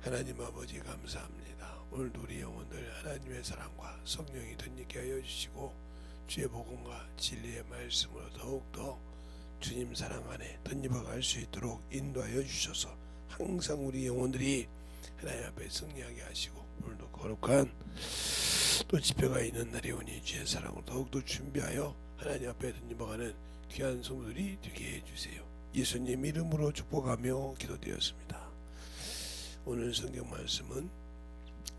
하나님 아버지 감사합니다. 오늘도 우리 영혼들 하나님의 사랑과 성령이 덧입게 하여 주시고 주의 복음과 진리의 말씀으로 더욱더 주님 사랑 안에 덧입어갈 수 있도록 인도하여 주셔서 항상 우리 영혼들이 하나님 앞에 승리하게 하시고 오늘도 거룩한 또 집회가 있는 날이 오니 주의 사랑을 더욱더 준비하여 하나님 앞에 덧입어가는 귀한 성도들이 되게 해주세요. 예수님 이름으로 축복하며 기도드렸습니다. 오늘 성경 말씀은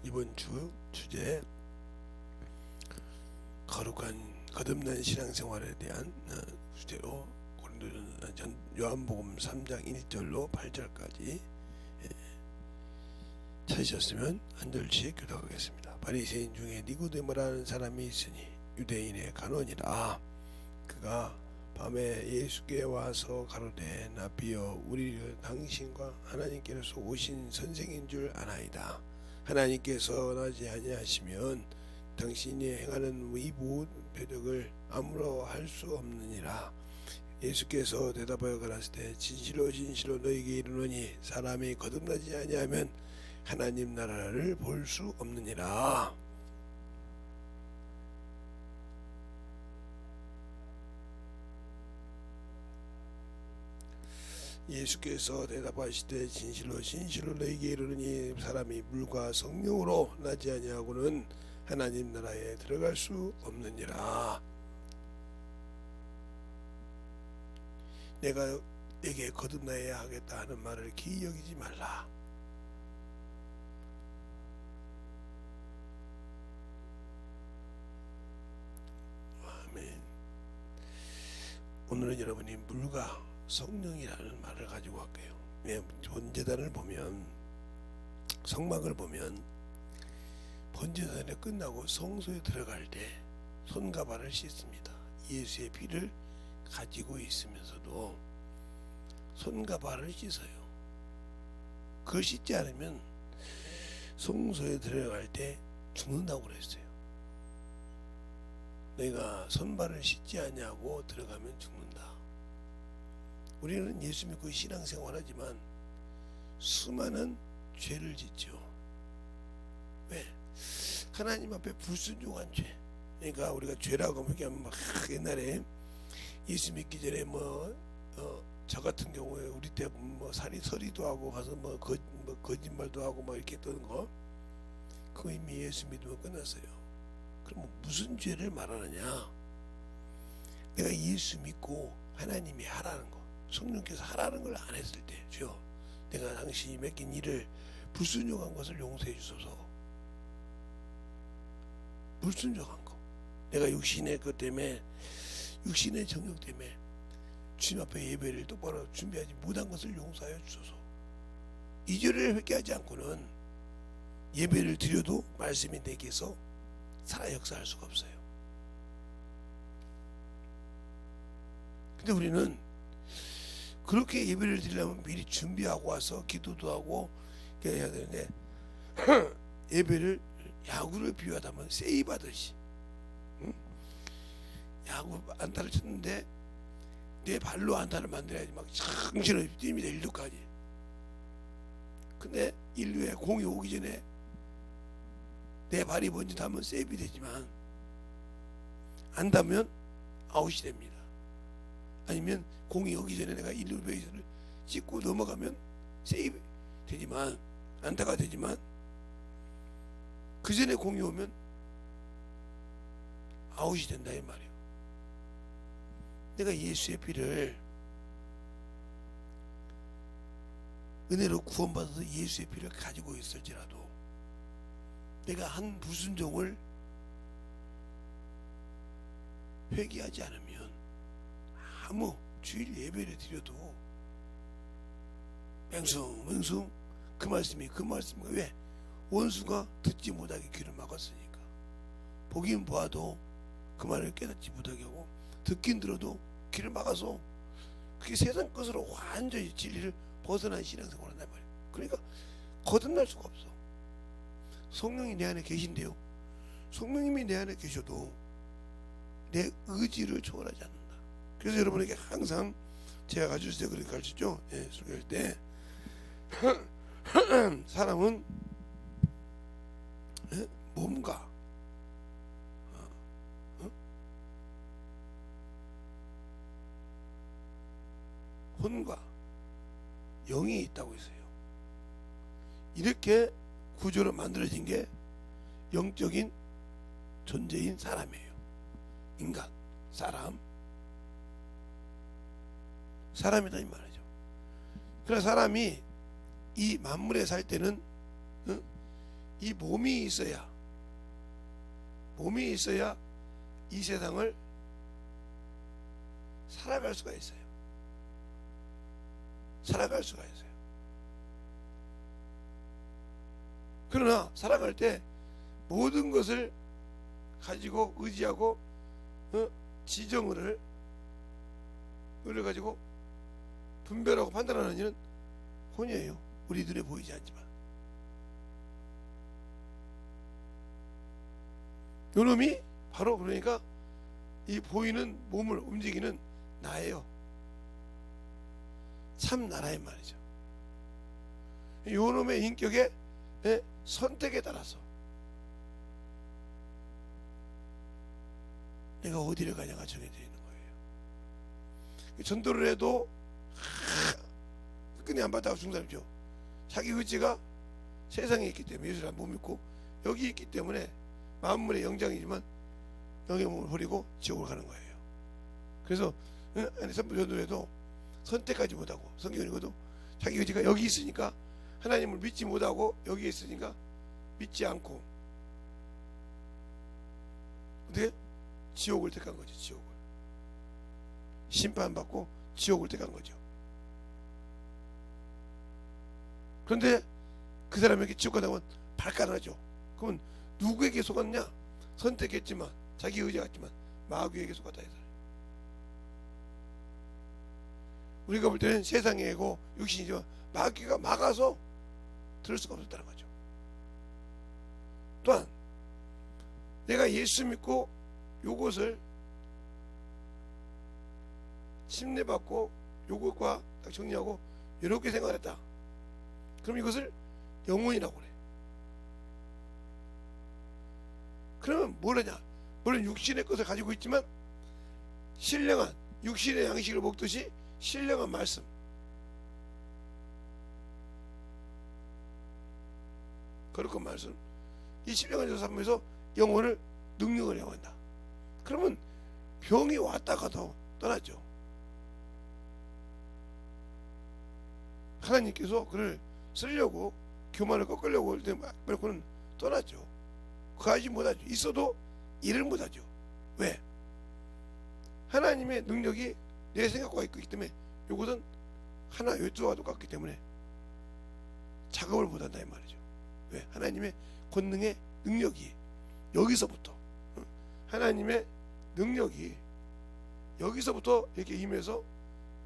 이번 주 주제 거룩한 거듭난 신앙생활에 대한 주제로 고린도전서 요한복음 3장 1절로 8절까지 찾으셨으면 한 절씩 교독하겠습니다. 바리새인 중에 니고데모라는 사람이 있으니 유대인의 간원이라. 그가 밤에 예수께 와서 가로되 나비여 우리를 당신과 하나님께서 오신 선생인 줄 아나이다. 하나님께서 나지 아니하시면 당신이 행하는 이 모든 표적을 아무로 할 수 없느니라. 예수께서 대답하여 가라사대 진실로 진실로 너희에게 이르노니 사람이 거듭나지 아니하면 하나님 나라를 볼 수 없느니라. 예수께서 대답하시되 진실로 진실로 너희에게 이르노니 사람이 물과 성령으로 나지 아니하고는 하나님 나라에 들어갈 수 없느니라. 내가 내게 거듭나야 하겠다 하는 말을 기이 여기지 말라. 아멘. 오늘은 여러분이 물과 성령이라는 말을 가지고 갈게요. 번제단을 보면 성막을 보면 번제단이 끝나고 성소에 들어갈 때 손과 발을 씻습니다. 예수의 피를 가지고 있으면서도 손과 발을 씻어요. 그걸 씻지 않으면 성소에 들어갈 때 죽는다고 그랬어요. 내가 손발을 씻지 않냐고 들어가면 죽는다. 우리는 예수 믿고 신앙생활하지만 수많은 죄를 짓죠. 왜? 하나님 앞에 불순종한 죄. 그러니까 우리가 죄라고 하면 막 옛날에 예수 믿기 전에 저 같은 경우에 우리 때 서리도 하고 가서 거짓말도 하고 이렇게 했던 거, 그거 이미 예수 믿으면 끝났어요. 그럼 무슨 죄를 말하느냐? 내가 예수 믿고 하나님이 하라는 거, 성령께서 하라는 걸 안 했을 때, 주여 내가 당신이 맡긴 일을 불순종한 것을 용서해 주소서. 불순종한 거, 내가 육신의 것 때문에, 육신의 정욕 때문에 주님 앞에 예배를 똑바로 준비하지 못한 것을 용서하여 주소서. 이 죄를 회개하지 않고는 예배를 드려도 말씀이 내게서 살아 역사할 수가 없어요. 근데 우리는 그렇게 예배를 드리려면 미리 준비하고 와서 기도도 하고 해야 되는데 예배를 야구를 비유하다면 세이브하듯이, 응? 야구 안타를 쳤는데 내 발로 안타를 만들어야지 막 정신없이 뛰입니다. 1루까지. 근데 1루에 공이 오기 전에 내 발이 먼저 닿으면 세이브 되지만 안 닿으면 아웃이 됩니다. 아니면 공이 오기 전에 내가 1루 베이스를 찍고 넘어가면 세이브 되지만, 안타가 되지만 그 전에 공이 오면 아웃이 된다 이 말이에요. 내가 예수의 피를 은혜로 구원받아서 예수의 피를 가지고 있을지라도 내가 한 불순종을 회개하지 않으면 아무 주일 예배를 드려도 맹숭맹숭 그 말씀이 왜? 원수가 듣지 못하게 귀를 막았으니까. 보긴 보아도 그 말을 깨닫지 못하게 하고 듣긴 들어도 귀를 막아서 그게 세상 것으로 완전히 진리를 벗어난 신앙생활을 한단 말이에요. 그러니까 거듭날 수가 없어. 성령이 내 안에 계신데요, 성령님이 내 안에 계셔도 내 의지를 초월하지 않는다. 그래서 여러분에게 항상 제가 가르칠 때 그렇게 가르치죠. 설교할 때 사람은 몸과 혼과 영이 있다고 했어요. 이렇게 구조로 만들어진 게 영적인 존재인 사람이에요. 인간, 사람이다 이 말이죠. 그러나 사람이 이 만물에 살 때는 이 몸이 있어야 이 세상을 살아갈 수가 있어요. 그러나 살아갈 때 모든 것을 가지고 의지하고 지정을 가지고 분별하고 판단하는 일은 혼이에요. 우리 눈에 보이지 않지만 요놈이 바로 그러니까 이 보이는 몸을 움직이는 나예요. 참 나라의 말이죠. 요놈의 인격의 선택에 따라서 내가 어디를 가냐가 정해져 있는 거예요. 전도를 해도 끝내 안 받다가 죽는 사람이죠. 자기 의지가 세상에 있기 때문에 예수를 못 믿고 여기 있기 때문에 만물의 영장이지만 영의 몸을 버리고 지옥으로 가는 거예요. 그래서 전도를 해도 선택하지 못하고 성경 읽어도 자기 의지가 여기 있으니까 하나님을 믿지 못하고 여기 있으니까 믿지 않고 어떻게? 지옥을 택한 거죠. 지옥을 심판받고 지옥을 택한 거죠. 그런데 그 사람에게 지옥 가다면 발간하죠. 그러면 누구에게 속았냐? 선택했지만 자기 의지 같지만 마귀에게 속았다 해서 우리가 볼 때는 세상의 애고 육신이지만 마귀가 막아서 들을 수가 없었다는 거죠. 또한 내가 예수 믿고 요것을 침례받고 요것과 정리하고 이렇게 생각했다. 그럼 이것을 영혼이라고 그래. 그러면 뭘 하냐? 물론 육신의 것을 가지고 있지만 신령한 육신의 양식을 먹듯이 신령한 말씀, 거룩한 말씀, 이 신령한 조사하면서 영혼을 능력을 영한다. 그러면 병이 왔다가도 떠나죠. 하나님께서 그를 쓰려고 교만을 꺾으려고 할 때 말고는 떠나죠. 그하지 못하죠. 있어도 일을 못하죠. 왜? 하나님의 능력이 내 생각과 있기 때문에 이것은 하나 요조와 똑같기 때문에 작업을 못한다 이 말이죠. 왜? 하나님의 권능의 능력이 여기서부터 하나님의 능력이 여기서부터 이렇게 임해서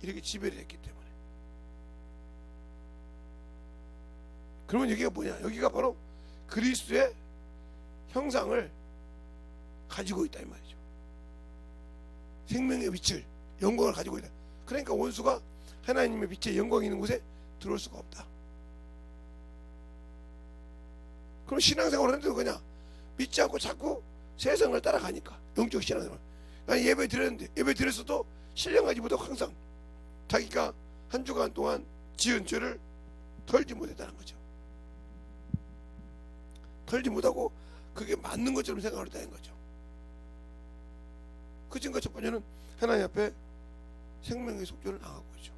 이렇게 지배를 했기 때문에. 그러면 여기가 뭐냐? 여기가 바로 그리스도의 형상을 가지고 있다 이 말이죠. 생명의 빛을 영광을 가지고 있다. 그러니까 원수가 하나님의 빛의 영광이 있는 곳에 들어올 수가 없다. 그럼 신앙생활을 하는데도 그냥 믿지 않고 자꾸 세상을 따라가니까 영적 신앙생활. 난 예배 드렸는데 예배 드렸어도 신령하지 못하고 항상 자기가 한 주간 동안 지은 죄를 털지 못했다는 거죠. 털지 못하고 그게 맞는 것처럼 생각을 했다는 거죠. 그 증거 첫 번째는 하나님 앞에 생명의 속죄를 당하고 있죠.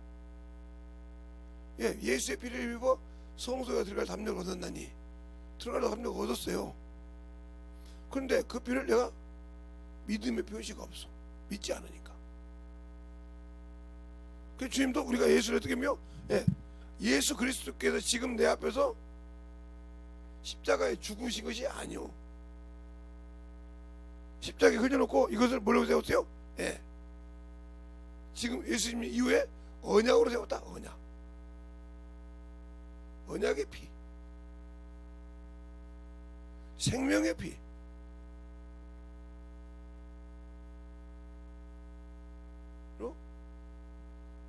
예수의 피를 입어 성소에 들어갈 담력을 얻었나니 들어갈 담력을 얻었어요. 그런데 그 피를 내가 믿음의 표시가 없어. 믿지 않으니까. 그 주님도 우리가 예수를 어떻게 믿어? 예수 그리스도께서 지금 내 앞에서 십자가에 죽으신 것이 아니오. 십자가에 흘려놓고 이것을 뭐라고 세웠어요? 지금 예수님 이후에 언약으로 세웠다. 언약의 피, 생명의 피.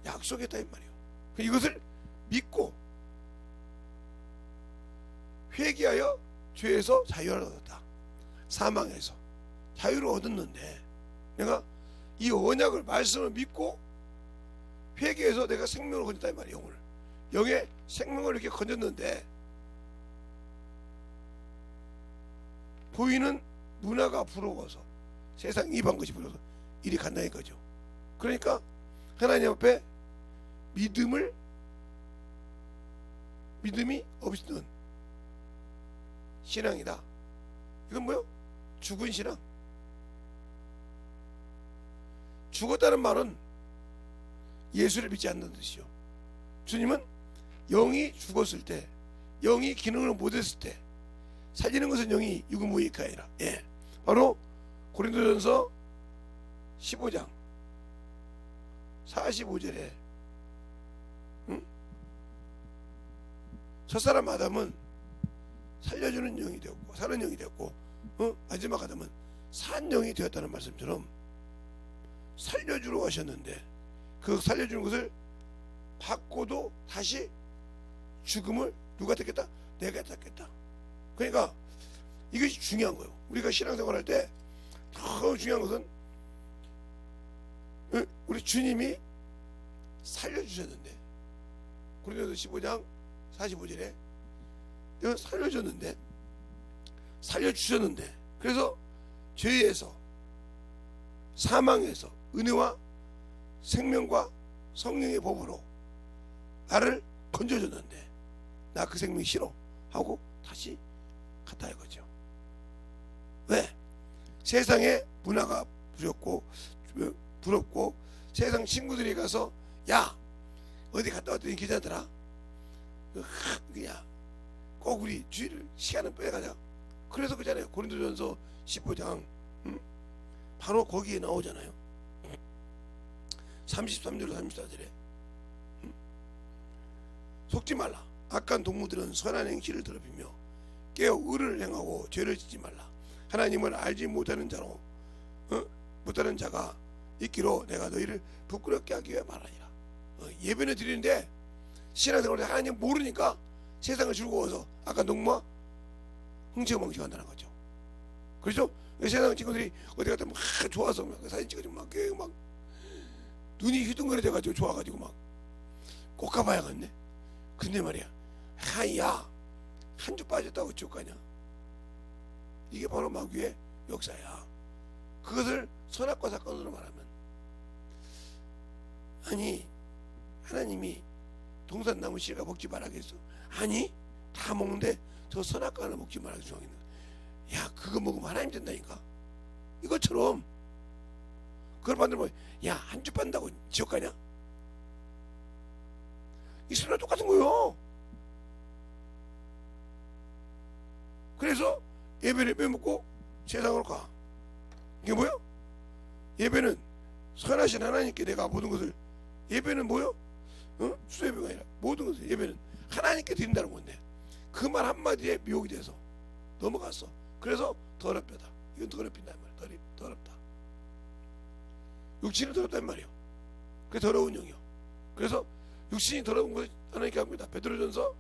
약속했다 이 말이에요. 이것을 믿고 회개하여 죄에서 자유를 얻었다. 사망에서 자유를 얻었는데 내가 이 언약을 말씀을 믿고 회개해서 내가 생명을 건졌다 이 말이야. 영의 생명을 이렇게 건졌는데 보이는 문화가 부러워서 세상 이방 것이 부러워서 이리 간다는 거죠. 그러니까 하나님 앞에 믿음이 없는 신앙이다. 이건 뭐요? 죽은 신앙. 죽었다는 말은 예수를 믿지 않는 뜻이요. 주님은 영이 죽었을 때, 영이 기능을 못했을 때 살리는 것은 영이 유구무이카이라. 예, 바로 고린도전서 15장 45절에 첫사람 아담은 살려주는 영이 되었고 사는 영이 되었고 마지막 아담은 산 영이 되었다는 말씀처럼 살려주러 하셨는데 그 살려주는 것을 받고도 다시 죽음을 누가 택했다? 내가 택했다. 그러니까 이것이 중요한 거예요. 우리가 신앙생활 할 때 더 중요한 것은 우리 주님이 살려주셨는데 고린도서 15장 45절에 살려주셨는데 그래서 죄에서 사망에서 은혜와 생명과 성령의 법으로 나를 건져줬는데 나 그 생명 싫어 하고 다시 갔다 이거죠. 왜? 세상에 문화가 부럽고 세상 친구들이 가서 야 어디 갔다 왔더니 괜찮더라. 야 꼭 우리 주일을 시간을 빼가자. 그래서 그잖아요. 고린도전서 15장 바로 거기에 나오잖아요. 33절로 34절에 속지 말라. 악한 동무들은 선한 행실을 더럽히며 깨어 의를 행하고 죄를 짓지 말라. 하나님을 알지 못하는 자가 있기로 내가 너희를 부끄럽게 하기 위해 말하니라. 예배를 드리는데 신앙생활을 하나님 모르니까 세상을 즐거워서 악한 동무와 흥청망청 한다는 거죠. 그렇죠? 세상 친구들이 어디 갔다 막 좋아서 막 사진 찍어주고 막 눈이 휘둥그레져가지고 좋아가지고 막 꼭 가봐야겠네. 근데 말이야, 야 한 주 빠졌다고 어쩔 거냐? 이게 바로 마귀의 역사야. 그것을 선악과 사건으로 말하면 아니 하나님이 동산나무 씨가 먹지 말라겠어? 아니 다 먹는데 저 선악과 하나 먹지 말라고 주장했는 거야. 야 그거 먹으면 하나님 된다니까. 이것처럼 그걸 만들면 야 한 주 빤다고 지옥 가냐? 이 소리랑 똑같은 거요. 그래서 예배를 빼먹고 세상으로 가. 이게 뭐요? 예배는 선하신 하나님께 내가 모든 것을 예배는 뭐요? 수예배가 아니라 모든 것을 예배는 하나님께 드린다는 건데 그 말 한마디에 미혹이 돼서 넘어갔어. 그래서 더럽다. 이건 더럽힌단 말이야. 더럽다. 육신이 더럽단 말이요. 그게 더러운 영이요. 그래서 육신이 더러운 것을 하나님께 합니다. 베드로전서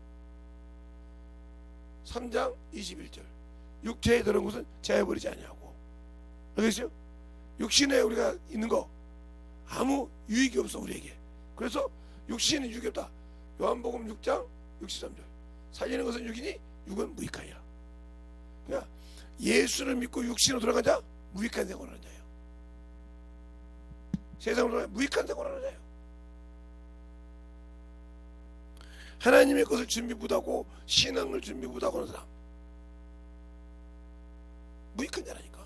3장 21절 육체의 더러운 것은 제해버리지 아니하고. 알겠어요? 육신에 우리가 있는 거 아무 유익이 없어 우리에게. 그래서 육신은 유익이 없다. 요한복음 6장 63절 살리는 것은 육이니 육은 무익하니라. 그러니까 예수를 믿고 육신으로 돌아간 자 무익한 생활을 하는 자예요. 세상으로 돌아가 무익한 생활을 하는 자예요. 하나님의 것을 준비 못하고 신앙을 준비 못하고 하는 사람 무익한 자라니까.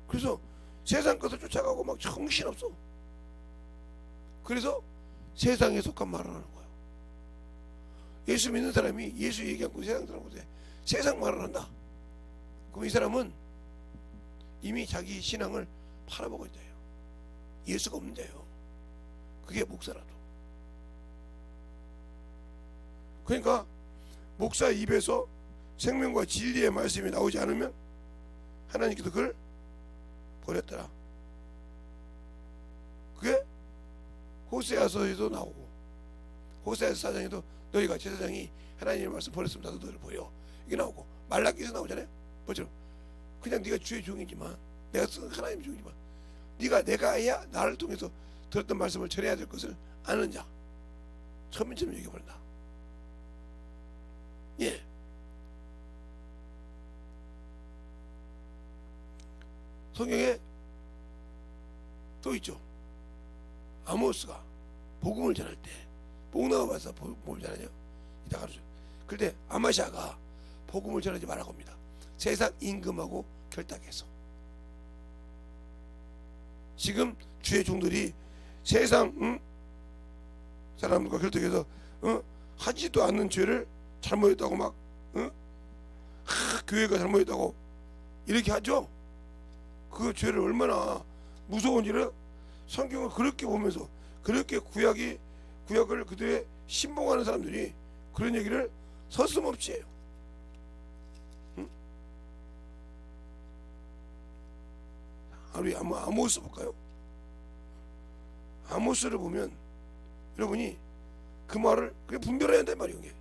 그래서 세상 것을 쫓아가고 막 정신없어. 그래서 세상에 속한 말을 하는 거예요. 예수 믿는 사람이 예수 얘기하고 세상 사람한테 세상 말을 한다. 그럼 이 사람은 이미 자기 신앙을 팔아먹은 자예요. 예수가 없는 자예요. 그게 목사라도. 그러니까 목사 입에서 생명과 진리의 말씀이 나오지 않으면 하나님께서 그걸 버렸더라. 그게 호세아서에도 나오고 호세아서 4장에도 너희가 제사장이 하나님의 말씀 버렸으면 나도 너희를 보여 이게 나오고 말라기에서 나오잖아요. 뭐죠? 그냥 네가 주의 종이지만 내가 쓴 하나님의 종이지만 네가 내가 해야 나를 통해서 들었던 말씀을 전해야 될 것을 아는 자 천민처럼 얘기해버린다. 예. 성경에 또 있죠. 아모스가 복음을 전할 때 복나무 봐서 복음을 전하죠. 이따 가르쳐. 그런데 아마샤가 복음을 전하지 말라고 합니다. 세상 임금하고 결탁해서. 지금 주의 종들이 세상 사람들과 결탁해서 하지도 않는 죄를 잘못했다고 막 교회가 잘못했다고 이렇게 하죠. 그 죄를 얼마나 무서운지를 성경을 그렇게 보면서 그렇게 구약을 그들의 신봉하는 사람들이 그런 얘기를 서슴없이 해요. 우리 아모스 볼까요? 아모스를 보면 여러분이 그 말을 그냥 분별해야 한단 말이에요. 이게.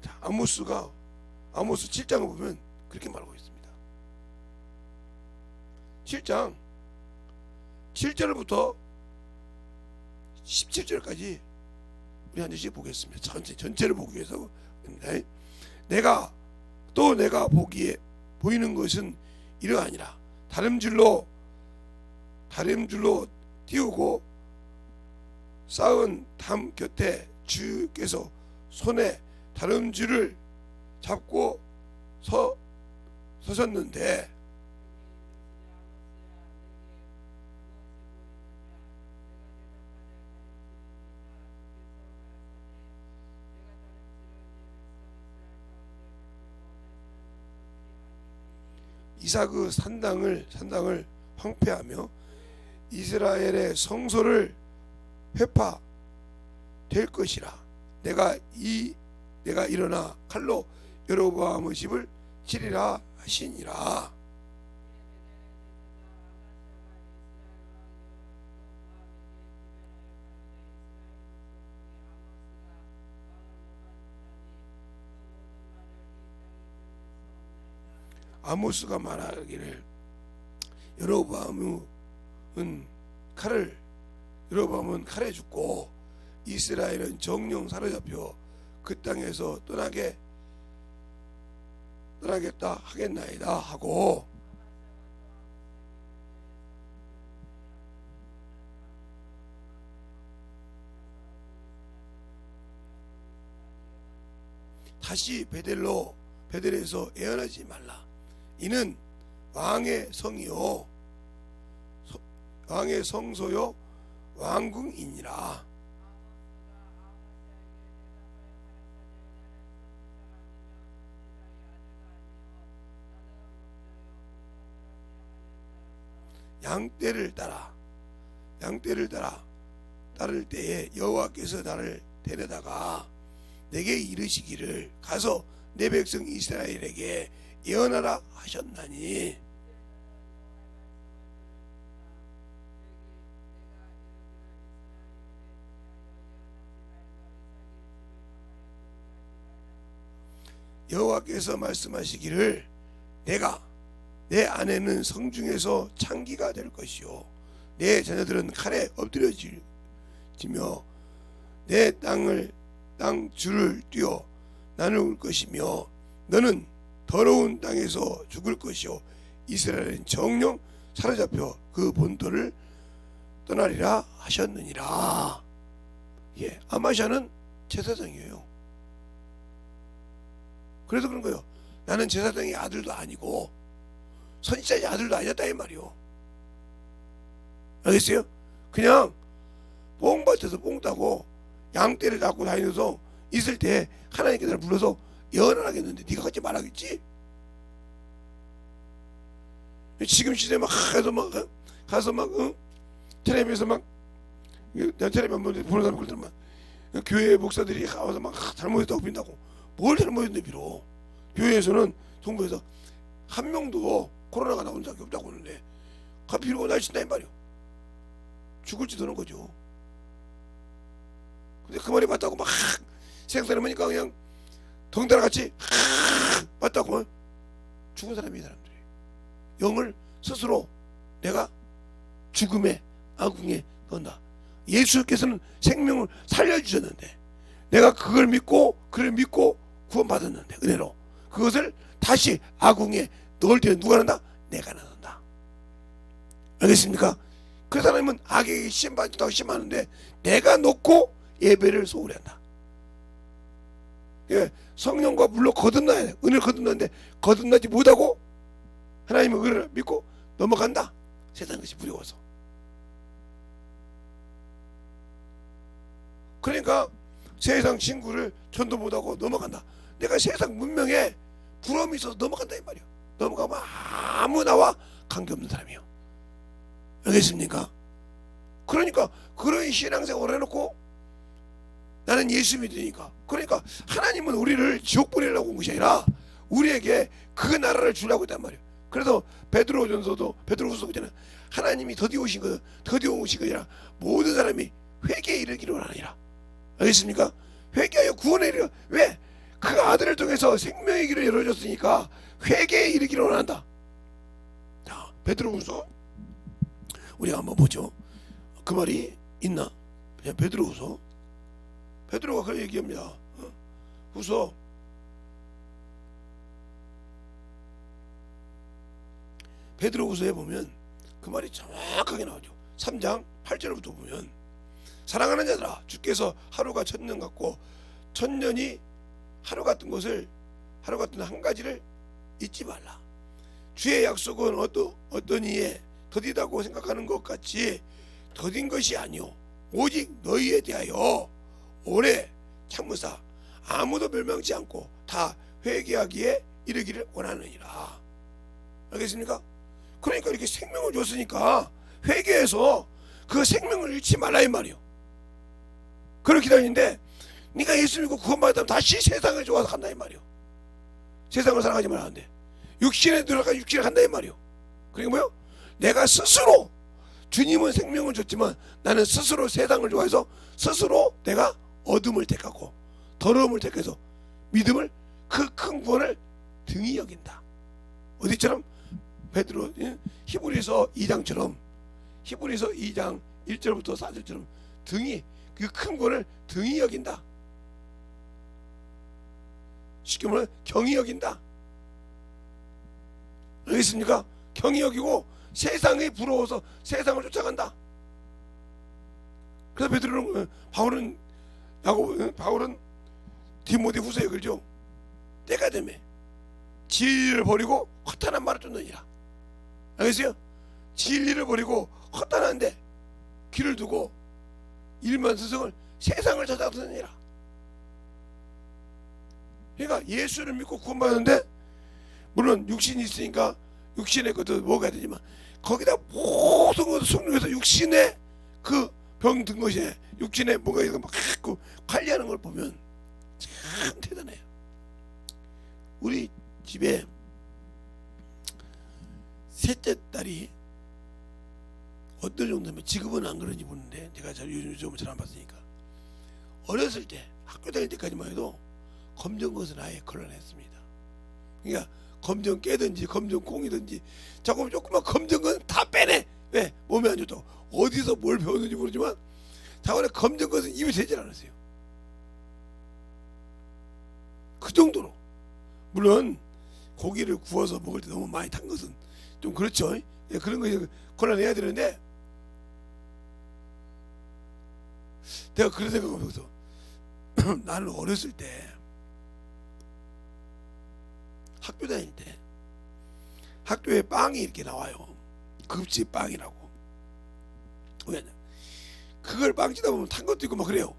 자, 아모스 7장을 보면 그렇게 말하고 있습니다. 7장 7절부터 17절까지 우리 한 절씩 보겠습니다. 전체를 보기 위해서 내가 보기에 보이는 것은 이러하니라. 다림줄로 띄우고 쌓은 담 곁에 주께서 손에 다림줄을 잡고 서셨는데 이삭의 산당을 황폐하며 이스라엘의 성소를 회파될 것이라. 내가 일어나 칼로 여로보암의 집을 치리라 하시니라. 아모스가 말하기를 여로보암은 칼에 죽고 이스라엘은 정령 사로잡혀 그 땅에서 떠나겠다 하겠나이다 하고 다시 베델에서 애언하지 말라. 이는 왕의 성이요 왕의 성소요 왕궁이니라. 양떼를 따를 때에 여호와께서 나를 데려다가 내게 이르시기를 가서 내 백성 이스라엘에게 예언하라 하셨나니 여호와께서 말씀하시기를 내 아내는 성중에서 창기가 될 것이요 내 자녀들은 칼에 엎드려지며 내 땅 줄을 띄어 나눌 것이며 너는 더러운 땅에서 죽을 것이요 이스라엘은 정령 사로잡혀 그 본토를 떠나리라 하셨느니라. 예, 아마샤는 제사장이에요. 그래서 그런 거예요. 나는 제사장의 아들도 아니고 선지자의 아들도 아니었다 이 말이요. 알겠어요? 그냥 뽕밭에서 뽕 따고 양떼를 잡고 다니면서 있을 때 하나님께 나를 불러서 예언을 하겠는데 네가 같이 말하겠지? 지금 시대에 막 가서 막 텔레비에서 막 텔레비 한번 보는 사람 그러더만 교회 목사들이 가서 막 잘못했다고 빈다고. 뭘 잘못했는데 빌어. 교회에서는 정부에서 한 명도 코로나가 나온 적이 없다고 하는데 비로고 날씬다 이 말이요. 죽을지도 하는 거죠. 근데 그 말이 맞다고 막 생사람이니까 그냥 덩달아 같이 맞다고 죽은 사람이 사람들이 영을 스스로 내가 죽음의 아궁에 넣는다. 예수께서는 생명을 살려주셨는데 내가 그걸 믿고 그를 믿고 구원받았는데 은혜로 그것을 다시 아궁에 넣을 때는 누가 넣는다? 내가 넣는다. 알겠습니까? 그래서 하나님은 악에게 시험받는다고 시험하는데 내가 놓고 예배를 소홀히 한다. 예, 성령과 물로 거듭나야 돼. 은혜를 거듭나는데 거듭나지 못하고 하나님의 은혜를 믿고 넘어간다. 세상 것이 두려워서. 그러니까 세상 친구를 전도 못하고 넘어간다. 내가 세상 문명에 부러움이 있어서 넘어간다 이 말이야. 넘어가면 아무 나와 관계없는 사람이에요. 알겠습니까? 그러니까 그런 신앙생활을 해놓고 나는 예수 믿으니까. 그러니까 하나님은 우리를 지옥 보내려고 온 것이 아니라 우리에게 그 나라를 주려고 했단 말이에요. 그래서 베드로후서 보자는 하나님이 더디어 오신 것이 아니라 모든 사람이 회개에 이르기를 원하니라. 알겠습니까? 회개하여 구원에 이르라. 왜? 그 아들을 통해서 생명의 길을 열어줬으니까 회개에 이르기를 원한다. 자, 베드로후서 우리가 한번 보죠. 그 말이 있나? 베드로후서 베드로가 그런 얘기합니다. 후서 베드로후서에 보면 그 말이 정확하게 나오죠. 3장 8절부터 보면 사랑하는 자들아 주께서 하루가 천년 같고 천년이 하루 같은 것을 하루 같은 한 가지를 잊지 말라. 주의 약속은 어떤 이에 더디다고 생각하는 것 같이 더딘 것이 아니오 오직 너희에 대하여 오래 참으사 아무도 멸망치 않고 다 회개하기에 이르기를 원하느니라. 알겠습니까? 그러니까 이렇게 생명을 줬으니까 회개해서 그 생명을 잃지 말라 이 말이요. 그렇게 기다리는데 네가 예수 믿고 구원받으면 다시 세상을 좋아서 간다 이 말이요. 세상을 사랑하지 말라는데 육신에 들어가 육신에 간다 이 말이요. 그게 뭐요? 내가 스스로 주님은 생명을 줬지만 나는 스스로 세상을 좋아해서 스스로 내가 어둠을 택하고 더러움을 택해서 믿음을 그 큰 구원을 등히 여긴다. 어디처럼? 베드로 히브리서 2장처럼 히브리서 2장 1절부터 4절처럼 등이 그 큰 구원을 등히 여긴다. 쉽게 말하면 경히 여긴다. 알겠습니까? 경히 여기고 세상이 부러워서 세상을 쫓아간다. 그래서 베드로는 바울은 디모데 후서에 글죠. 때가 되매 진리를 버리고 허탄한 말을 쫓느니라. 알겠어요? 진리를 버리고 허탄한데 길을 두고 일만 스승을 세상을 찾아드느니라. 그러니까 예수를 믿고 구원받는데 물론 육신이 있으니까 육신의 것도 먹어야 되지만 거기다 모든 것을 속력해서 육신의 그 병 든 것이 육신에 뭔가 이거 막 관리하는 걸 보면 참 대단해요. 우리 집에 셋째 딸이 어떨 정도면 지금은 안 그런지 모르는데 제가 요즘은 잘 안 봤으니까 어렸을 때 학교 다닐 때까지만 해도 검정 것은 아예 걸러냈습니다. 그러니까 검정 깨든지 검정 콩이든지 조금만 검정 건 다 빼내. 왜? 몸에 안 좋다고. 어디서 뭘 배웠는지 모르지만 자원에 검정 것은 입에 대질 않았어요. 그 정도로. 물론 고기를 구워서 먹을 때 너무 많이 탄 것은 좀 그렇죠. 그런 거 걸러내야 되는데 내가 그런 생각하면서 나는 어렸을 때 학교 다닐 때 학교에 빵이 이렇게 나와요. 급식 빵이라고. 왜냐? 그걸 빵치다 보면 탄 것도 있고 막 그래요.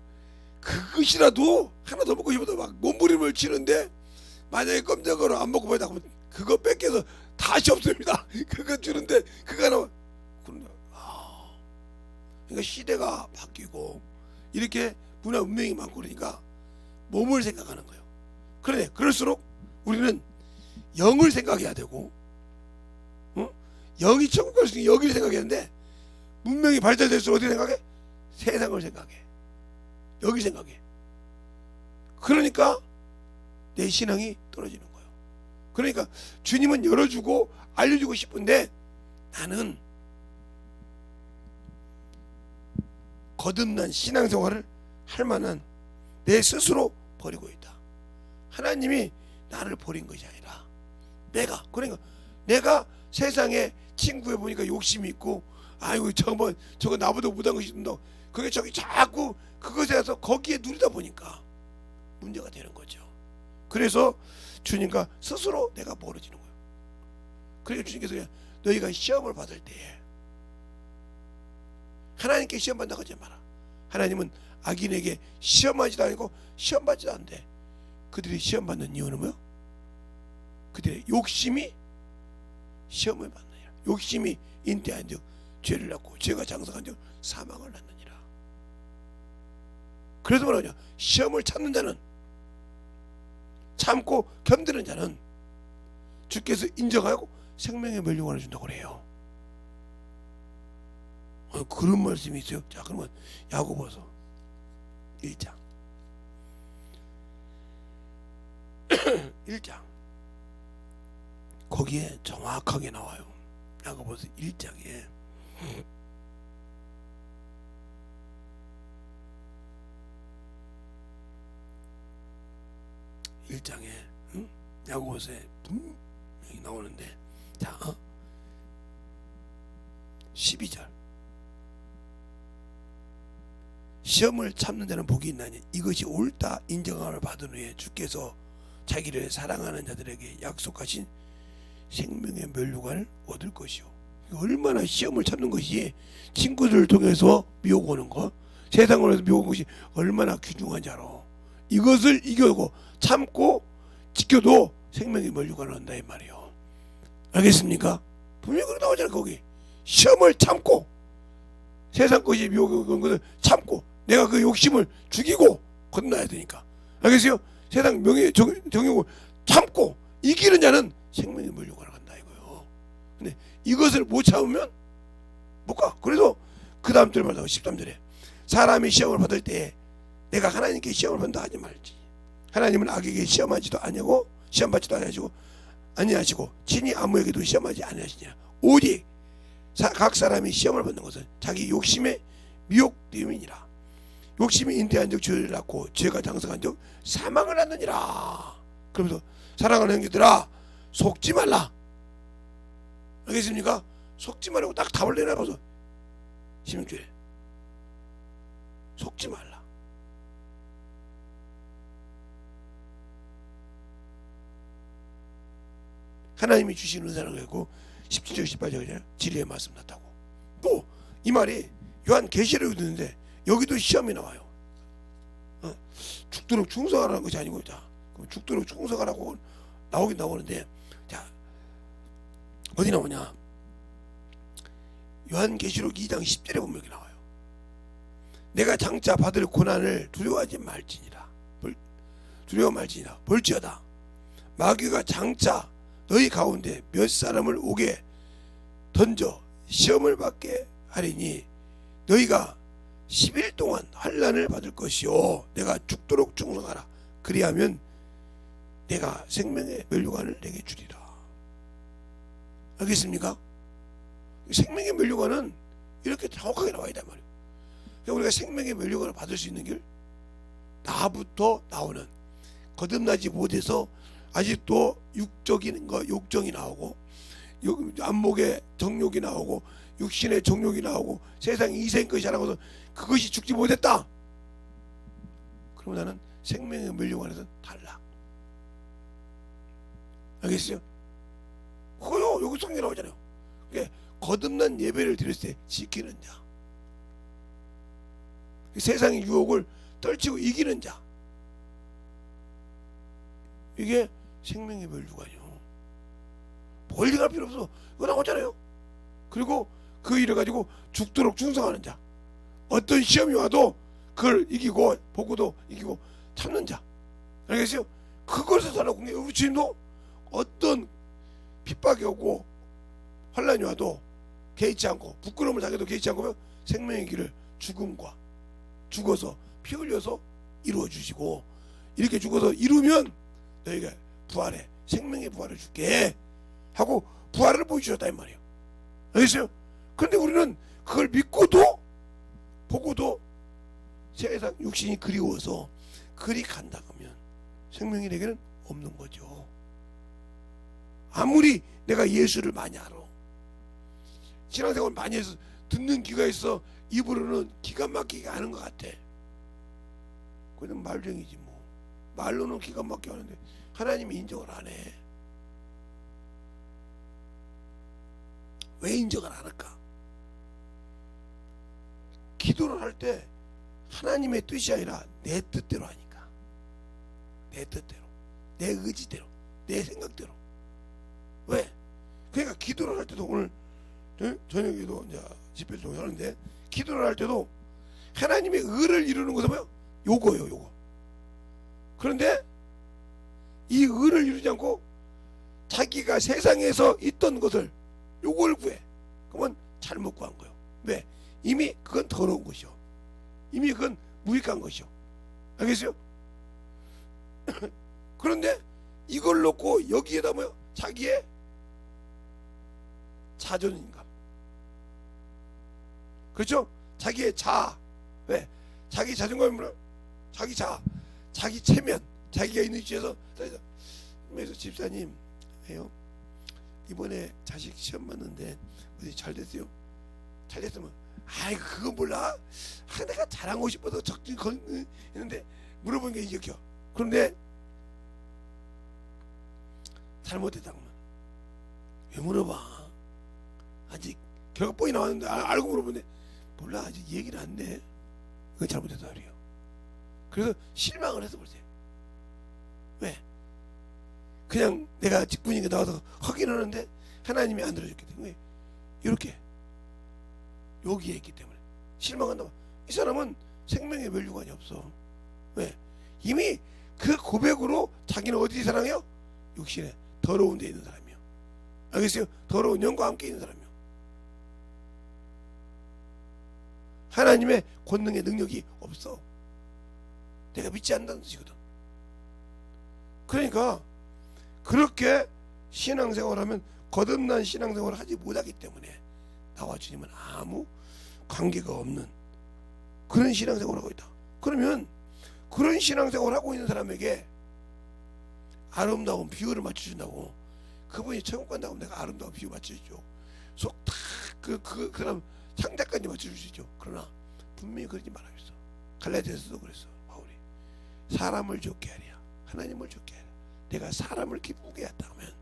그것이라도 하나 더 먹고 싶어도 막 몸부림을 치는데 만약에 검정 거로 안 먹고 보다 보면 그거 뺏겨서 다시 없습니다. 그거 주는데 그거 하나 그러니까 시대가 바뀌고 이렇게 문화 운명이 많고 그러니까 몸을 생각하는 거예요. 그러네. 그럴수록 우리는 영을 생각해야 되고 영이 천국 갈 수 있는 여기를 생각해야 하는데 문명이 발달될수록 어디 생각해? 세상을 생각해. 여기 생각해. 그러니까 내 신앙이 떨어지는 거예요. 그러니까 주님은 열어주고 알려주고 싶은데 나는 거듭난 신앙생활을 할 만한 내 스스로 버리고 있다. 하나님이 나를 버린 것이 아니라 그러니까 내가 세상에 친구에 보니까 욕심이 있고 아이고 저거 나보다 못한 것이 있는다. 그게 저기 자꾸 그것에 대해서 거기에 누리다 보니까 문제가 되는 거죠. 그래서 주님과 스스로 내가 멀어지는 거예요. 그러니까 주님께서 너희가 시험을 받을 때에 하나님께 시험 받는다고 하지 마라. 하나님은 악인에게 시험하지도 않고 시험받지도 않는데 그들이 시험 받는 이유는 뭐요? 그들의 욕심이 시험을 받느니라. 욕심이 인태한 즉 죄를 낳고 죄가 장성한 즉 사망을 낳느니라. 그래서 뭐라냐? 시험을 참는 자는, 참고 견디는 자는 주께서 인정하고 생명의 멸류관을 준다고 그래요. 그런 말씀이 있어요. 자, 그러면 야고보서 1장 1장 거기에 정확하게 나와요. 야고보서 1장에 야고보서에 분명히 나오는데, 자, 12절 시험을 참는 자는 복이 있나니 이것이 옳다 인정함을 받은 후에 주께서 자기를 사랑하는 자들에게 약속하신 생명의 멸류관을 얻을 것이요. 얼마나 시험을 참는 것이, 친구들을 통해서 미혹 오는 것, 세상으로 해서 미혹 오는 것이 얼마나 귀중한 자로, 이것을 이겨고 참고 지켜도 생명의 멸류관을 얻는다 이 말이에요. 알겠습니까? 분명히 그렇게 나오잖아요. 거기 시험을 참고, 세상 것이 미혹 오는 것을 참고 내가 그 욕심을 죽이고 건너야 되니까. 알겠어요? 세상 명예 정욕을 참고 이기는 자는 생명의 멸류관을 간다 이거요. 근데 이것을 못 참으면 못 가. 그래서 그 다음 절 말하고 13절에 사람이 시험을 받을 때 내가 하나님께 시험을 받는다 하지 말지. 하나님은 악에게 시험하지도 아니하고 시험받지도 아니하시고 친히 아무에게도 시험하지 아니하시냐. 오직 각 사람이 시험을 받는 것은 자기 욕심의 미혹됨이니라. 욕심이 인태한 즉 죄를 낳고 죄가 장성한 즉 사망을 낳느니라. 그러면서 사랑하는 형제들아 속지 말라. 알겠습니까? 속지 말라고 딱 답을 내놔서 16절에 속지 말라. 하나님이 주신 은사를 갖고 17절 18절에 진리의 말씀 났다고. 또 이 말이 요한계시록에 듣는데 여기도 시험이 나와요. 죽도록 충성하라는 것이 아니고, 자, 죽도록 충성하라고 나오긴 나오는데, 자, 어디 나오냐? 요한계시록 2장 10절에 보면 여기 나와요. 내가 장차 받을 고난을 두려워하지 말지니라. 두려워 말지니라. 볼지어다 마귀가 장차 너희 가운데 몇 사람을 오게 던져 시험을 받게 하리니 너희가 10일 동안 환난을 받을 것이요 내가 죽도록 충성하라. 그리하면 내가 생명의 멸류관을 내게 주리라. 알겠습니까? 생명의 멸류관은 이렇게 정확하게 나와야 단 말이에요. 그러니까 우리가 생명의 멸류관을 받을 수 있는 길, 나부터 나오는, 거듭나지 못해서 아직도 육적인 거, 욕정이 나오고, 안목의 정욕이 나오고, 육신의 정욕이 나오고, 세상 이생 것이 하나고서 그것이 죽지 못했다. 그러면 나는 생명의 멸류관에서는 달라. 알겠어요? 그거요, 여기 성경에 나오잖아요. 그게 거듭난 예배를 드렸을 때 지키는 자, 세상의 유혹을 떨치고 이기는 자, 이게 생명의 멸류관이요. 멀리 갈 필요 없어. 그거 나오잖아요. 그리고 그 일을 가지고 죽도록 충성하는 자, 어떤 시험이 와도 그걸 이기고 보고도 이기고 참는 자. 알겠어요? 그것을 살아고, 우리 주님도 어떤 핍박이 오고 환란이 와도 개의치 않고 부끄러움을 당해도 개의치 않고 생명의 길을 죽음과 죽어서 피 흘려서 이루어 주시고, 이렇게 죽어서 이루면 너희가 부활해 생명의 부활을 줄게 하고 부활을 보여주셨다 이 말이에요. 알겠어요? 그런데 우리는 그걸 믿고도 보고도 세상 육신이 그리워서 그리 간다 그러면 생명이 내게는 없는 거죠. 아무리 내가 예수를 많이 알아, 신앙생활 많이 해서 듣는 귀가 있어 입으로는 기가 막히게 하는 것 같아. 그건 말쟁이지 뭐. 말로는 기가 막히게 하는데 하나님이 인정을 안 해. 왜 인정을 안 할까? 기도를 할 때 하나님의 뜻이 아니라 내 뜻대로 하니까. 내 뜻대로, 내 의지대로, 내 생각대로. 왜? 그러니까 기도를 할 때도 오늘 저녁에도 이제 집회를 통해 하는데, 기도를 할 때도 하나님의 의를 이루는 것은 뭐요? 요거예요, 요거. 그런데 이 의를 이루지 않고 자기가 세상에서 있던 것을 요걸 구해. 그러면 잘못 구한 거예요. 왜? 이미 그건 더러운 것이요. 이미 그건 무익한 것이요. 알겠어요? 그런데 이걸 놓고 여기에다 뭐요? 자기의 자존감. 그렇죠? 자기의 자아. 왜? 자기 자존감이 뭐야? 자기 자아, 자기 체면, 자기가 있는 위치에서. 그래서 집사님, 왜요? 이번에 자식 시험 봤는데 어디 잘 됐어요? 잘 됐으면, 아이고 그거 몰라. 내가 잘하고 싶어서 적극 했는데 물어보는 게 이격혀. 그런데 잘못했다 그러면 왜 물어봐? 아직 결과본이 나왔는데 알고 물어보는데 몰라, 아직 얘기를 안 해. 그건 잘못했다 그래요. 그래서 실망을 해서 보세요. 왜? 그냥 내가 직분이니까 나와서 확인하는데 하나님이 안 들어줬기 때문에 이렇게 여기에 있기 때문에 실망한다. 이 사람은 생명의 멸류관이 없어. 왜? 이미 그 고백으로 자기는 어디 사랑해요? 육신에 더러운 데 있는 사람이요. 알겠어요? 더러운 영과 함께 있는 사람이요. 하나님의 권능의 능력이 없어. 내가 믿지 않는다는 뜻이거든. 그러니까 그렇게 신앙생활하면 거듭난 신앙생활을 하지 못하기 때문에 나와 주님은 아무 관계가 없는 그런 신앙생활을 하고 있다. 그러면 그런 신앙생활을 하고 있는 사람에게 아름다운 비유를 맞춰준다고, 그분이 천국 간다고 하면 내가 아름다운 비유 맞춰주죠. 속 탁 그 사람 상자까지 맞춰줄 수 있죠. 그러나 분명히 그러지 말아야겠어. 갈라디아서도 그랬어. 바울이 사람을 좋게 하랴 하나님을 좋게 하랴. 내가 사람을 기쁘게 했다 하면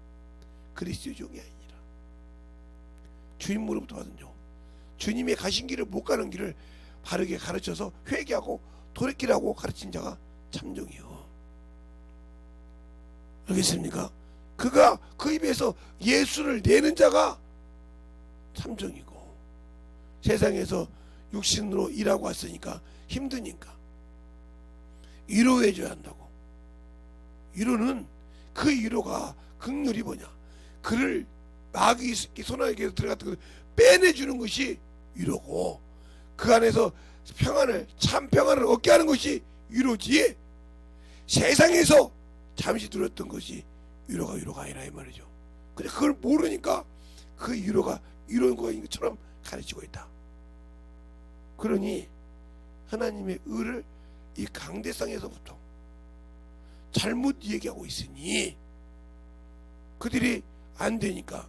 그리스도의 종이 아니라 주님으로부터 받은 종, 주님의 가신 길을 못 가는 길을 바르게 가르쳐서 회개하고 돌이키라고 가르친 자가 참종이요. 알겠습니까? 그가 그 입에서 예수를 내는 자가 참종이고, 세상에서 육신으로 일하고 왔으니까 힘드니까 위로해줘야 한다고. 위로는 그 위로가 긍휼이 뭐냐? 그를 마귀 소나에게 들어갔던 것을 빼내주는 것이 위로고, 그 안에서 평안을, 참 평안을 얻게 하는 것이 위로지, 세상에서 잠시 누렸던 것이 위로가 아니라 이 말이죠. 근데 그걸 모르니까 그 위로가 위로인 것처럼 가르치고 있다. 그러니 하나님의 의를 이 강대상에서부터 잘못 얘기하고 있으니 그들이 안 되니까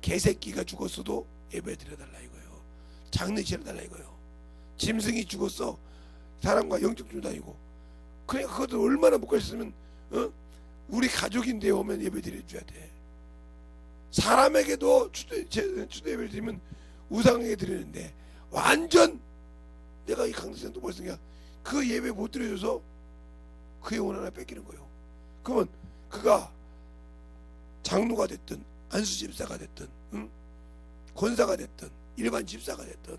개새끼가 죽었어도 예배 드려달라 이거예요. 장례 치러달라 이거예요. 짐승이 죽었어, 사람과 영적 주다니고. 그러니까 그것들 얼마나 못 가르쳤으면 우리 가족인데 오면 예배 드려줘야 돼. 사람에게도 추도 예배를 드리면 우상에게 드리는데 완전 내가 이 강대상도 벌써 그 예배 못 드려줘서 그 영혼 하나 뺏기는 거예요. 그러면 그가 장로가 됐든 안수 집사가 됐든 권사가 됐든 일반 집사가 됐든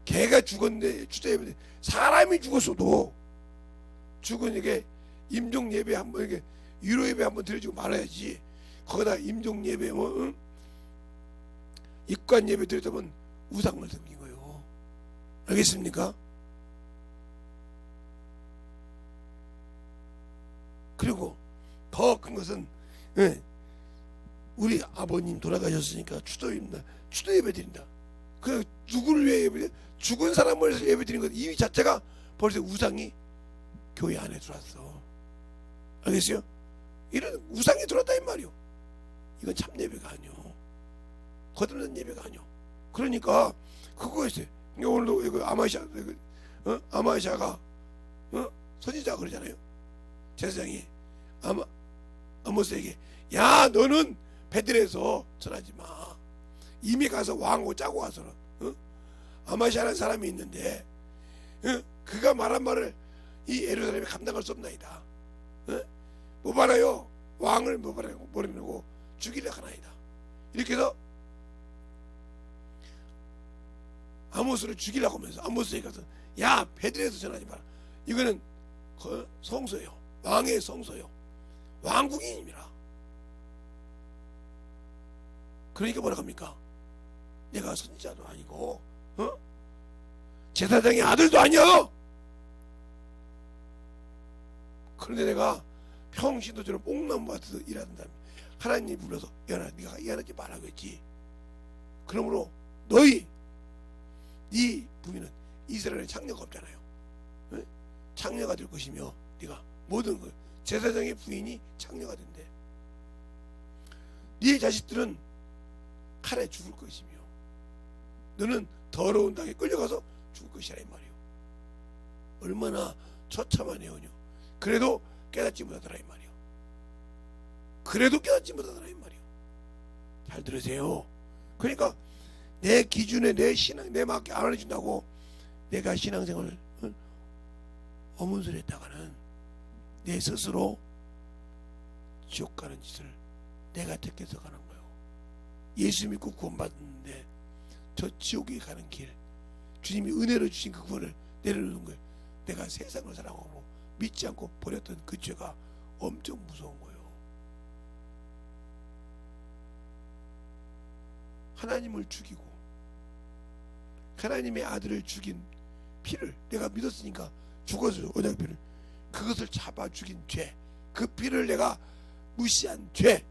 개가 죽었는데 추도예배, 사람이 죽었어도 죽은 이게 임종 예배 한번, 이게 유로 예배 한번 드려주고 말아야지. 거기다 임종 예배 입관 예배 드리다면 우상을 섬긴 거예요. 알겠습니까? 그리고 더 큰 것은 우리 아버님 돌아가셨으니까 추도입니다. 추도 예배 드린다. 그 누구를 위해 예배? 죽은 사람을 위해서 예배 드리는 것 이 자체가 벌써 우상이 교회 안에 들어왔어. 알겠어요? 이런 우상이 들어왔다 이 말이요. 이건 참 예배가 아니요. 거듭난 예배가 아니요. 그러니까 그거 있어요. 오늘도 이거 아마샤가 선지자 그러잖아요. 제사장이 아모스에게 야 너는 베들에서 전하지 마. 이미 가서 왕하고 짜고 와서는 아마샤라는 사람이 있는데 그가 말한 말을 이 예루살렘이 감당할 수 없나이다. 못 알아요. 왕을 못 알아내고 죽이려 하나이다. 이렇게 해서 아모스를 죽이려고 하면서 아모스에게 가서 야 베들에서 전하지 마라. 이거는 성소예요. 왕의 성소요. 왕궁이니라. 그러니까 뭐라 합니까? 내가 선지자도 아니고 제사장의 아들도 아니야. 그런데 내가 평신도처럼 뽕나무 밭에서 일하는 사람 하나님이 불러서 야나 네가 일하지 말라고 했지. 그러므로 네 부인은 이스라엘에 창녀가 없잖아요. 창녀가 될 것이며 네가 모든 것 제사장의 부인이 창녀가 된대. 네 자식들은 칼에 죽을 것이며 너는 더러운 땅에 끌려가서 죽을 것이라 이 말이요. 얼마나 처참한 애언이요. 그래도 깨닫지 못하더라 이 말이요. 그래도 깨닫지 못하더라 이 말이요. 잘 들으세요. 그러니까 내 기준에 내 신앙 내 맞게 안 해준다고 내가 신앙생활을 어문술했다가는 내 스스로 지옥 가는 짓을 내가 택해서 가는 거예요. 예수 믿고 구원받았는데 저 지옥에 가는 길 주님이 은혜로 주신 그 구원을 내려놓는 거예요. 내가 세상을 사랑하고 믿지 않고 버렸던 그 죄가 엄청 무서운 거예요. 하나님을 죽이고 하나님의 아들을 죽인 피를 내가 믿었으니까 죽었어요. 언약피를 그것을 잡아 죽인 죄, 그 피를 내가 무시한 죄,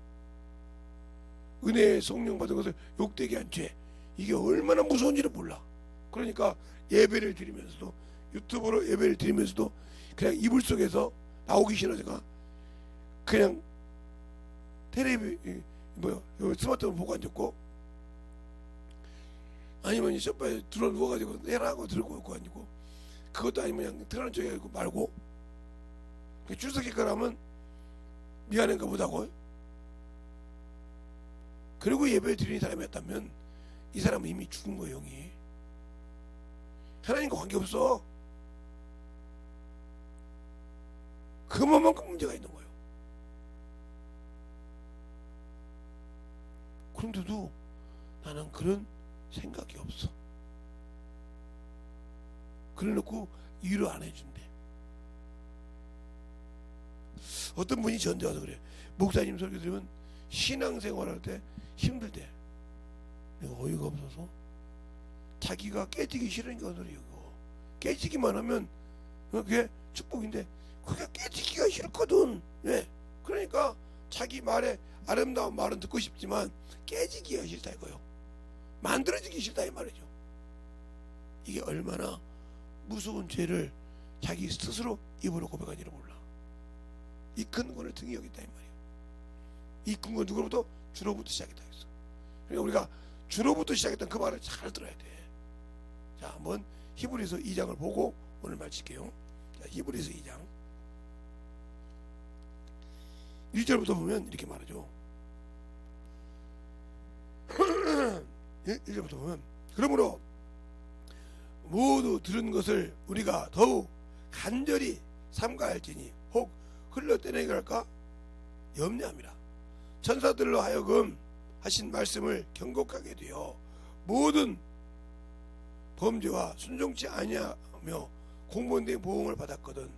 은혜의 성령 받은 것을 욕되게 한 죄, 이게 얼마나 무서운지를 몰라. 그러니까 예배를 드리면서도 유튜브로 예배를 드리면서도 그냥 이불 속에서 나오기 싫어서 그냥 스마트폰 보고 앉았고 아니면 소파에 들어 누워가지고 해라고 들고 오고 아니고 그것도 아니면 그냥 들어가는 쪽에 말고 출석할 거라면 미안한가 보다고. 그리고 예배를 드리는 사람이었다면 이 사람은 이미 죽은 거예요. 영이 하나님과 관계없어. 그만큼 문제가 있는 거예요. 그런데도 나는 그런 생각이 없어. 그래놓고 위로 안 해준대. 어떤 분이 저한테 와서 그래. 목사님 설교 들으면 신앙생활할 때 힘들대. 내가 어이가 없어서 자기가 깨지기 싫으니까 그래요. 깨지기만 하면 그게 축복인데 그게 깨지기가 싫거든. 네. 그러니까 자기 말에 아름다운 말은 듣고 싶지만 깨지기가 싫다 이거요. 만들어지기 싫다 이 말이죠. 이게 얼마나 무서운 죄를 자기 스스로 입으로 고백하지를 몰라. 이 큰 권을 등에 여겼다 이 말이에요. 이 큰 건 누구로부터? 주로부터 시작했다 했어. 그러니까 우리가 주로부터 시작했던 그 말을 잘 들어야 돼. 자, 한번 히브리서 2장을 보고 오늘 마칠게요. 자, 히브리서 2장 1절부터 보면 이렇게 말하죠. 1절부터 보면 그러므로 모두 들은 것을 우리가 더욱 간절히 삼가할지니 혹 흘러떼내게 할까 염려함이라. 천사들로 하여금 하신 말씀을 경고하게 되어 모든 범죄와 순종치 아니하며 공본된 보응을 받았거든.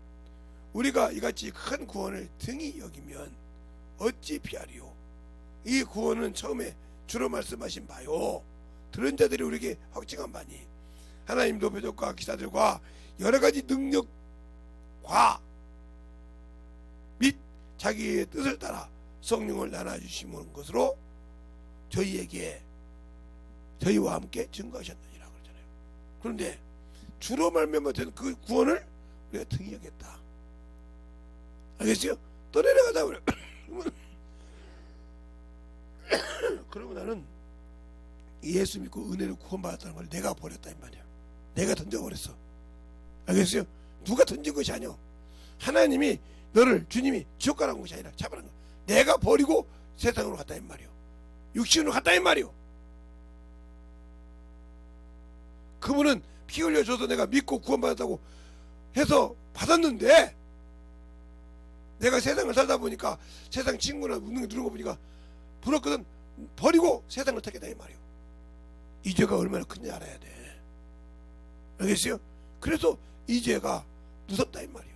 우리가 이같이 큰 구원을 등히 여기면 어찌 피하리요. 이 구원은 처음에 주로 말씀하신 바요. 들은 자들이 우리에게 확증한 바니 하나님도 표적과 기사들과 여러가지 능력과 및 자기의 뜻을 따라 성령을 나눠주시는 것으로 저희와 함께 증거하셨느니라 그러잖아요. 그런데 주로 말미암아 된 그 구원을 우리가 등히 여겼다. 알겠어요? 또 내려가다 그래. 그러면 나는 예수 믿고 은혜를 구원받았다는 걸 내가 버렸다 이 말이야. 내가 던져버렸어. 알겠어요? 누가 던진 것이 아니오. 하나님이 너를 주님이 지옥 가라는 것이 아니라 잡으라는 거야. 내가 버리고 세상으로 갔다 이 말이오. 육신으로 갔다 이 말이오. 그분은 피 흘려줘서 내가 믿고 구원받았다고 해서 받았는데 내가 세상을 살다 보니까 세상 친구나 웃는 거 들은 거 보니까 부럽거든. 버리고 세상을 택했다 이 말이오. 이 죄가 얼마나 큰지 알아야 돼. 알겠어요? 그래서 이 죄가 무섭다 이 말이오.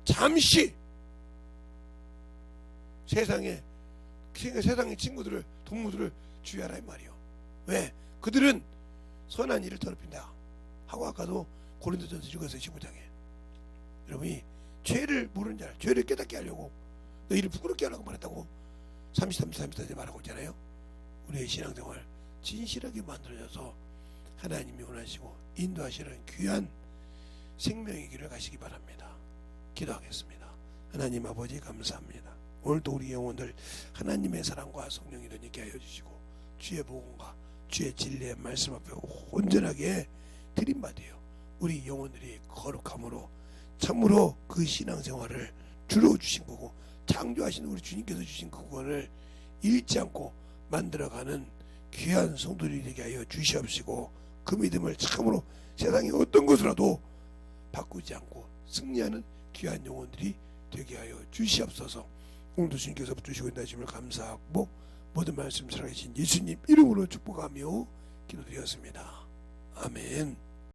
잠시 세상의 친구들을 동무들을 주의하라 이 말이오. 왜? 그들은 선한 일을 더럽힌다 하고 아까도 고린도전서 읽어서 15장에 여러분이 죄를 모르는 자, 죄를 깨닫게 하려고 너희를 부끄럽게 하라고 말했다고 33, 34절 말하고 있잖아요. 우리의 신앙생활 진실하게 만들어져서 하나님이 원하시고 인도하시는 귀한 생명의 길을 가시기 바랍니다. 기도하겠습니다. 하나님 아버지 감사합니다. 오늘도 우리 영혼들 하나님의 사랑과 성령이 되게 하여 주시고 주의 복음과 주의 진리의 말씀 앞에 온전하게 드림받아요. 우리 영혼들이 거룩함으로 참으로 그 신앙생활을 주로 주신 거고 창조하신 우리 주님께서 주신 그 구원을 잃지 않고 만들어가는 귀한 성도들이 되게 하여 주시옵시고 그 믿음을 참으로 세상의 어떤 것으로도 바꾸지 않고 승리하는 귀한 영혼들이 되게 하여 주시옵소서. 오늘도 주님께서 붙드시고 있는 하심을 감사하고 모든 말씀 살아계신 예수님 이름으로 축복하며 기도드렸습니다. 아멘.